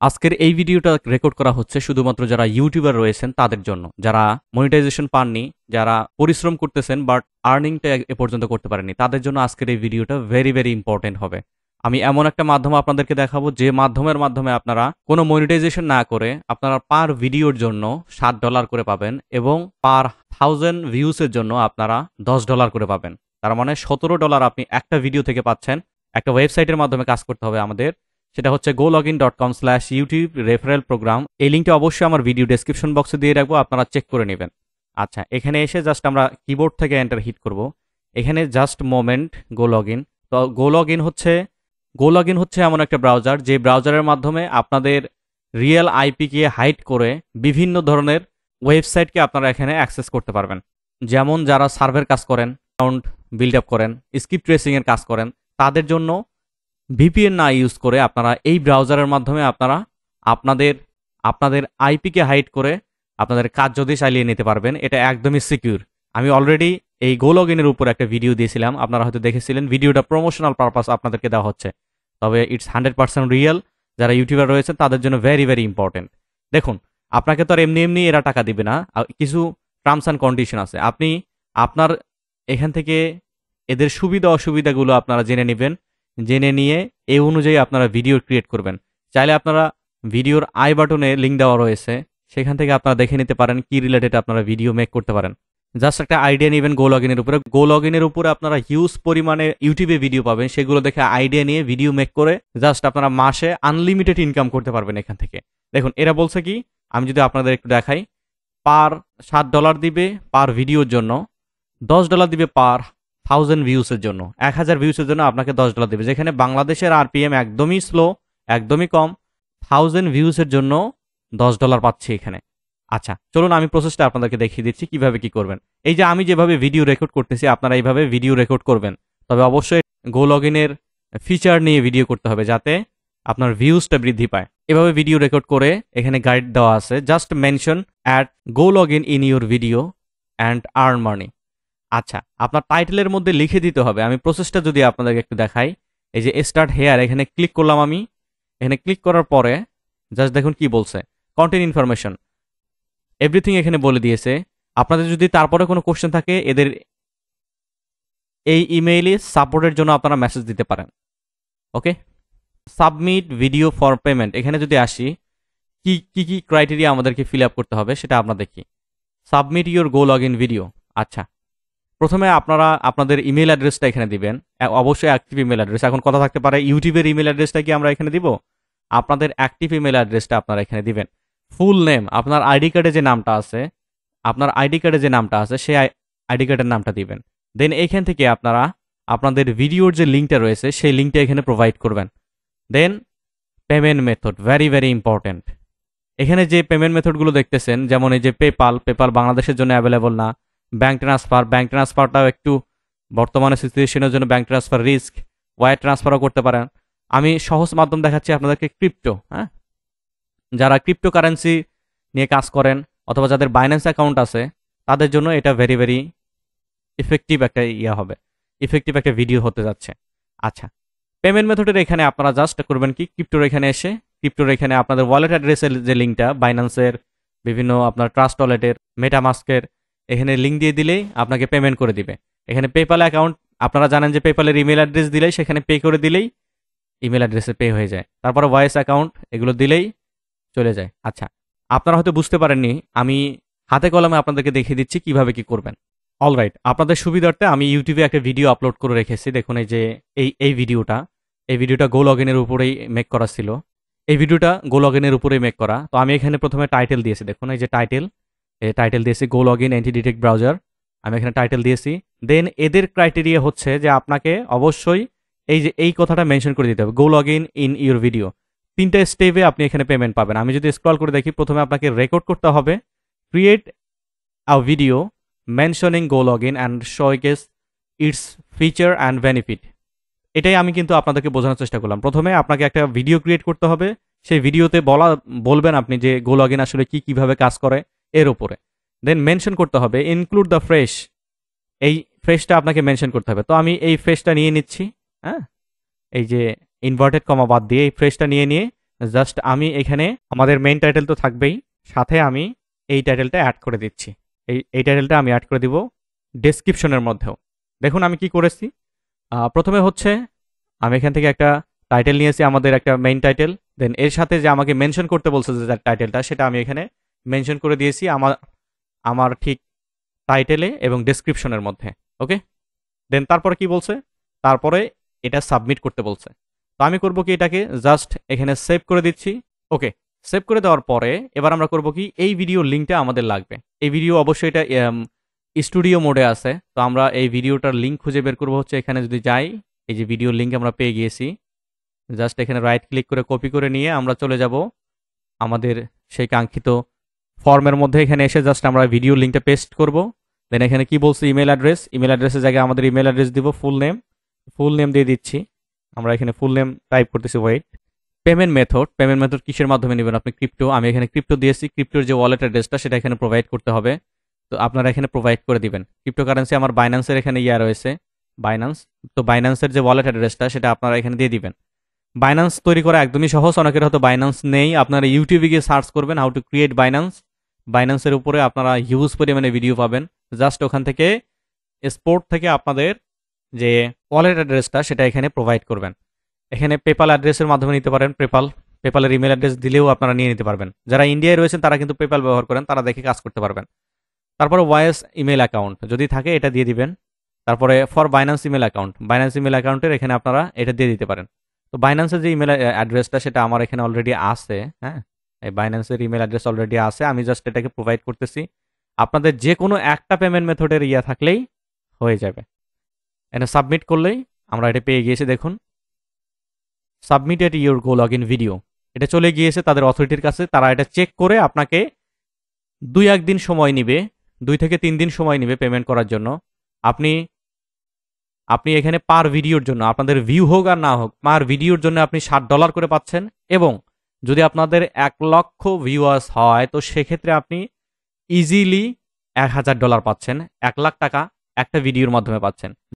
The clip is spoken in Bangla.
আজকের এই ভিডিওটা রেকর্ড করা হচ্ছে শুধুমাত্র যারা ইউটিউবার রয়েছেন তাদের জন্য, যারা মনিটাইজেশন পাননি, যারা পরিশ্রম করতেছেন বাট আর্নিংটা এ পর্যন্ত করতে পারেননি, তাদের জন্য আজকের এই ভিডিওটা ভেরি ভেরি ইম্পর্টেন্ট হবে। আমি এমন একটা মাধ্যম আপনাদেরকে দেখাবো যে মাধ্যমে আপনারা কোনো মনিটাইজেশন না করে আপনারা পার ভিডিওর জন্য $7 করে পাবেন এবং পার 1000 ভিউসের জন্য আপনারা $10 করে পাবেন। তার মানে $17 আপনি একটা ভিডিও থেকে পাচ্ছেন। একটা ওয়েবসাইটের মাধ্যমে কাজ করতে হবে আমাদের, সেটা হচ্ছে gologin.com/youtube রেফারেল প্রোগ্রাম। এই লিঙ্কটা অবশ্যই আমার ভিডিও ডেসক্রিপশন বক্সে দিয়ে রাখবো, আপনারা চেক করে নেবেন। আচ্ছা, এখানে এসে জাস্ট আমরা কিবোর্ড থেকে এন্টার হিট করব। এখানে জাস্ট মোমেন্ট গোলগিন। তো গোলগিন হচ্ছে এমন একটা ব্রাউজার যে ব্রাউজারের মাধ্যমে আপনাদের রিয়েল আইপিকে হাইড করে বিভিন্ন ধরনের ওয়েবসাইটকে আপনারা এখানে অ্যাক্সেস করতে পারবেন। যেমন যারা সার্ভের কাজ করেন, অ্যাকাউন্ট বিল্ড আপ করেন, স্ক্রিপ্ট ট্রেসিংয়ের কাজ করেন, তাদের জন্য ভিপিএন না ইউজ করে আপনারা এই ব্রাউজারের মাধ্যমে আপনারা আপনাদের আইপিকে হাইড করে আপনাদের কাজ যদি চালিয়ে নিতে পারবেন। এটা একদমই সিকিউর। আমি অলরেডি এই গোলগিনের উপর একটা ভিডিও দিয়েছিলাম, আপনারা হয়তো দেখেছিলেন। ভিডিওটা প্রমোশনাল পারপাস আপনাদেরকে দেওয়া হচ্ছে, তবে ইটস 100% রিয়েল। যারা ইউটিউবার রয়েছেন তাদের জন্য ভেরি ভেরি ইম্পর্টেন্ট। দেখুন, আপনাকে তো আর এমনি এরা টাকা দিবে না, কিছু টার্মস অ্যান্ড কন্ডিশন আছে। আপনি আপনার এখান থেকে এদের সুবিধা অসুবিধাগুলো আপনারা জেনে নেবেন, জেনে নিয়ে এই অনুযায়ী আপনারা ভিডিও ক্রিয়েট করবেন। চাইলে আপনারা ভিডিওর আই বাটনে লিঙ্ক দেওয়া রয়েছে, সেখান থেকে আপনারা দেখে নিতে পারেন কি রিলেটেড আপনারা ভিডিও মেক করতে পারেন। জাস্ট একটা আইডিয়া নেবেন গোলগিনের উপরে। গোলগিনের উপরে আপনারা হিউজ পরিমাণে ইউটিউবে ভিডিও পাবেন, সেগুলো দেখে আইডিয়া নিয়ে ভিডিও মেক করে জাস্ট আপনারা মাসে আনলিমিটেড ইনকাম করতে পারবেন এখান থেকে। দেখুন, এরা বলছে কি, আমি যদি আপনাদের একটু দেখাই, পার $7 দিবে পার ভিডিওর জন্য, $10 দিবে পার 1000 ভিউসের জন্য। 1000 ভিউসের জন্য আপনাকে $10 দেবে, যেখানে বাংলাদেশের আরপিএম একদমই স্লো, একদমই কম। 1000 ভিউসের জন্য $10 পাচ্ছি এখানে। আচ্ছা, চলুন আমি প্রসেসটা আপনাদেরকে দেখিয়ে দিচ্ছি কিভাবে কি করবেন। এই যে আমি যেভাবে ভিডিও রেকর্ড করতেছি, আপনারা এইভাবে ভিডিও রেকর্ড করবেন। তবে অবশ্যই গোলগিনের ফিচার নিয়ে ভিডিও করতে হবে যাতে আপনার ভিউজটা বৃদ্ধি পায়। এভাবে ভিডিও রেকর্ড করে এখানে গাইড দেওয়া আছে, just mention at GoLogin in your video and earn money. আচ্ছা, আপনার টাইটেলের মধ্যে লিখে দিতে হবে। আমি প্রসেসটা যদি আপনাদেরকে একটু দেখাই, এই যে স্টার্ট হেয়ার, এখানে ক্লিক করলাম আমি। এখানে ক্লিক করার পরে জাস্ট দেখুন কি বলছে, কন্টেন্ট ইনফরমেশন এভরিথিং এখানে বলে দিয়েছে। আপনাদের যদি তারপরে কোনো কোশ্চেন থাকে, এদের এই ইমেইলে সাপোর্টের জন্য আপনারা মেসেজ দিতে পারেন। ওকে, সাবমিট ভিডিও ফর পেমেন্ট। এখানে যদি আসি, কি কি ক্রাইটেরিয়া আমাদেরকে ফিল আপ করতে হবে সেটা আমরা দেখি। Submit your GoLogin video. আচ্ছা, প্রথমে আপনারা আপনাদের ইমেল অ্যাড্রেসটা এখানে দিবেন, অবশ্যই অ্যাক্টিভ ইমেল অ্যাড্রেস। এখন কথা থাকতে পারে ইউটিউবের ইমেল অ্যাড্রেসটা কি আমরা এখানে দিব? আপনাদের অ্যাক্টিভ ইমেল অ্যাড্রেসটা আপনারা এখানে দিবেন। ফুল নেম, আপনার আইডি কার্ডে যে নামটা আছে সেই আইডি কার্ডের নামটা দিবেন। দেন এইখান থেকে আপনারা আপনাদের ভিডিওর যে লিঙ্কটা রয়েছে সেই লিঙ্কটা এখানে প্রোভাইড করবেন। Then payment method, very very important. এখানে যে পেমেন্ট মেথডগুলো দেখতেছেন, যেমন এই যে পেপাল বাংলাদেশের জন্য অ্যাভেলেবল না। ব্যাঙ্ক ট্রান্সফারটাও একটু বর্তমানে সিচুয়েশনের জন্য ব্যাঙ্ক ট্রান্সফার রিস্ক, ওয়ার ট্রান্সফারও করতে পারেন। আমি সহজ মাধ্যম দেখাচ্ছি আপনাদেরকে, ক্রিপ্টো। হ্যাঁ, যারা ক্রিপ্টো কারেন্সি নিয়ে কাজ করেন অথবা যাদের বাইন্যান্স অ্যাকাউন্ট আছে, তাদের জন্য এটা ভেরি ভেরি ইফেক্টিভ একটা ভিডিও হতে যাচ্ছে। আচ্ছা, পেমেন্ট মেথডের এখানে আপনারা জাস্ট করবেন কি, ক্রিপ্টোর এখানে আপনাদের ওয়ালেট অ্যাড্রেসের যে লিঙ্কটা, বাইন্যান্সের, বিভিন্ন আপনার ট্রাস্ট ওয়ালেটের, মেটামাস্কের, এখানে লিঙ্ক দিয়ে দিলেই আপনাকে পেমেন্ট করে দিবে। এখানে পেপাল অ্যাকাউন্ট, আপনারা জানেন যে পেপালের ইমেল অ্যাড্রেস দিলেই, সেখানে পে করে দিলেই ইমেল অ্যাড্রেসে পে হয়ে যায়। তারপরে ভয়েস অ্যাকাউন্ট, এগুলো দিলেই চলে যায়। আচ্ছা, আপনারা হয়তো বুঝতে পারেননি, আমি হাতে কলমে আপনাদেরকে দেখিয়ে দিচ্ছি কিভাবে কি করবেন। অলরাইট, আপনাদের সুবিধার্থে আমি ইউটিউবে একটা ভিডিও আপলোড করে রেখেছি। দেখুন, এই যে এই ভিডিওটা গোলগিনের উপরেই মেক করা ছিল। তো আমি এখানে প্রথমে টাইটেল দিয়েছি। দেখুন, এই যে টাইটেল দিয়েছি গোলগিন অ্যান্টি ডিটেক্ট ব্রাউজার। আমি এখানে টাইটেল দিয়েছি। দেন এদের ক্রাইটেরিয়া হচ্ছে যে আপনাকে অবশ্যই এই কথাটা মেনশন করে দিতে হবে, গোলগিন ইন ইউর ভিডিও। 3টা স্টেপে আপনি এখানে পেমেন্ট পাবেন। আমি যদি স্ক্রল করে দেখি, প্রথমে আপনাকে রেকর্ড করতে হবে, create a video mentioning GoLogin and showcase its feature and benefit. এটাই আমি কিন্তু আপনাদেরকে বোঝানোর চেষ্টা করলাম। প্রথমে আপনাকে একটা ভিডিও ক্রিয়েট করতে হবে, সেই ভিডিওতে বলবেন আপনি যে গোলগিন আসলে কিভাবে কাজ করে এর উপরে। দেন মেনশন করতে হবে ইনক্লুড দ্য ফ্রেশ, এই ফ্রেশটা আপনাকে মেনশন করতে হবে। তো আমি এই ফ্রেশটা নিয়ে নিচ্ছি। হ্যাঁ, এই যে ইনভার্টেড কমা বাদ দিয়ে এই ফ্রেশটা নিয়ে জাস্ট আমি এখানে আমাদের মেইন টাইটেল তো থাকবেই, সাথে আমি এই টাইটেলটা অ্যাড করে দিচ্ছি। এই টাইটেলটা আমি অ্যাড করে দিব ডেসক্রিপশনের মধ্যেও। দেখুন আমি কি করেছি। প্রথমে হচ্ছে আমি এখান থেকে একটা টাইটেল নিয়েছি, আমাদের একটা মেইন টাইটেল। দেন এর সাথে যে আমাকে মেনশন করতে বলছে যে টাইটেলটা, সেটা আমি এখানে মেনশন করে দিয়েছি আমার ঠিক টাইটেলে এবং ডেসক্রিপশনের মধ্যে। ওকে, দেন তারপরে কি বলছে, তারপরে এটা সাবমিট করতে বলছে। তো আমি করব কি, এটাকে জাস্ট এখানে সেভ করে দিচ্ছি। ওকে, সেভ করে দেওয়ার পরে এবার আমরা করব কি, এই ভিডিও লিঙ্কটা আমাদের লাগবে। এই ভিডিও অবশ্যই এটা স্টুডিও মোডে আছে, তো আমরা এই ভিডিওটার লিঙ্ক খুঁজে বের করবো হচ্ছে এখানে যদি যাই, এই যে ভিডিও লিঙ্ক আমরা পেয়ে গিয়েছি। জাস্ট এখানে রাইট ক্লিক করে কপি করে নিয়ে আমরা চলে যাব আমাদের সেই কাঙ্ক্ষিত ফর্মের মধ্যে। এখানে এসে জাস্ট আমরা ভিডিও লিঙ্কটা পেস্ট করব। দেন এখানে কি বলছে, ইমেল অ্যাড্রেসের জায়গায় আমাদের ইমেল অ্যাড্রেস দিব, ফুল নেম দিয়ে দিচ্ছি। আমরা এখানে ফুল নেম টাইপ করতেছি, ওয়েট। পেমেন্ট মেথড কিসের মাধ্যমে নেবেন আপনি? ক্রিপ্টো, আমি এখানে ক্রিপ্টো দিয়েছি। ক্রিপ্টোর যে ওয়ালেট অ্যাড্রেসটা সেটা এখানে প্রোভাইড করতে হবে, তো আপনারা এখানে প্রোভাইড করে দিবেন। ক্রিপ্টোকারেন্সি আমার বাইন্যান্সের এখানে রয়েছে, বাইন্যান্স। তো বাইন্যান্সের যে ওয়ালেট অ্যাড্রেসটা সেটা আপনারা এখানে দিয়ে দিবেন। বাইন্যান্স তৈরি করা একদমই সহজ, অনেকের হয়তো বাইন্যান্স নেই। আপনারা ইউটিউবে গিয়ে সার্চ করবেন হাউ টু ক্রিয়েট বাইন্যান্সের উপরে আপনারা হিউজ পরিমাণে ভিডিও পাবেন। জাস্ট ওখান থেকে স্পোর্ট থেকে আপনাদের যে ওয়ালেট অ্যাড্রেসটা সেটা এখানে প্রোভাইড করবেন। এখানে পেপাল অ্যাড্রেসের মাধ্যমে নিতে পারেন, পেপালের ইমেল অ্যাড্রেস দিলেও আপনারা নিয়ে নিতে পারবেন। যারা ইন্ডিয়ায় রয়েছেন তারা কিন্তু পেপাল ব্যবহার করেন, তারা দেখে কাজ করতে পারবেন। তারপরে ওয়াইস ইমেল অ্যাকাউন্ট যদি থাকে এটা দিয়ে দিবেন। তারপরে ফর বাইন্যান্স ইমেল অ্যাকাউন্টের এখানে আপনারা এটা দিয়ে দিতে পারেন। তো বাইন্যান্সের যে ইমেল অ্যাড্রেসটা সেটা আমার এখানে অলরেডি আছে। হ্যাঁ, এই বাইন্যান্সের ইমেল অ্যাড্রেস অলরেডি আছে, আমি জাস্ট এটাকে প্রোভাইড করতেছি। আপনাদের যে কোনো একটা পেমেন্ট মেথডের থাকলেই হয়ে যাবে। এটা সাবমিট করলেই আমরা এটা পেয়ে গিয়েছি। দেখুন, submitted your go log in video, এটা চলে গিয়েছে তাদের অথরিটির কাছে। তারা এটা চেক করে আপনাকে 2-1 দিন সময় নিবে, 2 থেকে 3 দিন সময় নিবে পেমেন্ট করার জন্য। আপনি এখানে পার ভিডিওর জন্য, আপনাদের ভিউ হোক আর না হোক, পার ভিডিওর জন্য আপনি $60 করে পাচ্ছেন। এবং যদি আপনাদের 1 লক্ষ ভিউয়ার্স হয় তো সেক্ষেত্রে আপনি ইজিলি $1000 পাচ্ছেন, 1 লাখ টাকা একটা ভিডিওর মাধ্যমে পাচ্ছেন।